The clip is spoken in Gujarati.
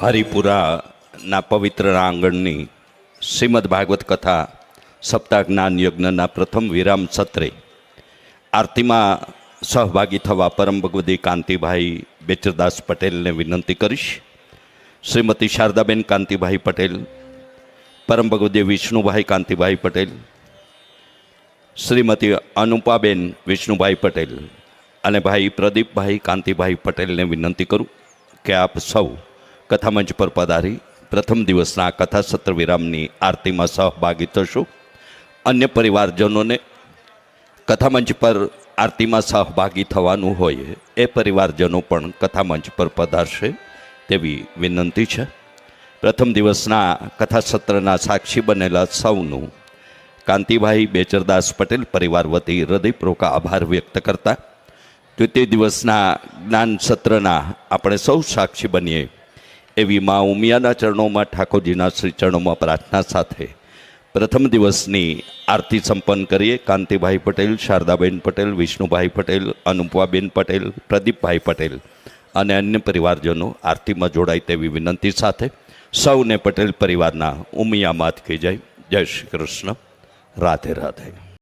હરિપુરાના પવિત્ર આંગણની શ્રીમદ ભાગવત કથા સપ્તાહ જ્ઞાન યજ્ઞના પ્રથમ વિરામ સત્રે આરતીમાં સહભાગી થવા પરમ ભગવદી કાંતિભાઈ બેચરદાસ પટેલને વિનંતી કરીશ. શ્રીમતી શારદાબેન કાંતિભાઈ પટેલ, પરમ ભગવદી વિષ્ણુભાઈ કાંતિભાઈ પટેલ, શ્રીમતી અનુપાબેન વિષ્ણુભાઈ પટેલ અને ભાઈ પ્રદીપભાઈ કાંતિભાઈ પટેલને વિનંતી કરું કે આપ સૌ કથામંચ પર પધારી પ્રથમ દિવસના કથા સત્ર વિરામની આરતીમાં સહભાગી થશો. અન્ય પરિવારજનોને કથામંચ પર આરતીમાં સહભાગી થવાનું હોય એ પરિવારજનો પણ કથામંચ પર પધારશે તેવી વિનંતી છે. પ્રથમ દિવસના કથા સત્રના સાક્ષી બનેલા સૌનું કાંતિભાઈ બેચરદાસ પટેલ પરિવાર વતી હૃદયપૂર્વક આભાર વ્યક્ત કરતા દ્વિતીય દિવસના જ્ઞાન સત્રના આપણે સૌ સાક્ષી બનીએ એવી મા ઉમિયાના ચરણોમાં ઠાકોરજીના શ્રી ચરણોમાં પ્રાર્થના સાથે પ્રથમ દિવસની આરતી સંપન્ન કરીએ. કાંતિભાઈ પટેલ, શારદાબેન પટેલ, વિષ્ણુભાઈ પટેલ, અનુપાબેન પટેલ, પ્રદીપભાઈ પટેલ અને અન્ય પરિવારજનો આરતીમાં જોડાય તેવી વિનંતી સાથે સૌને પટેલ પરિવારના ઉમિયા માત કી જય. જય શ્રી કૃષ્ણ. રાધે રાધે.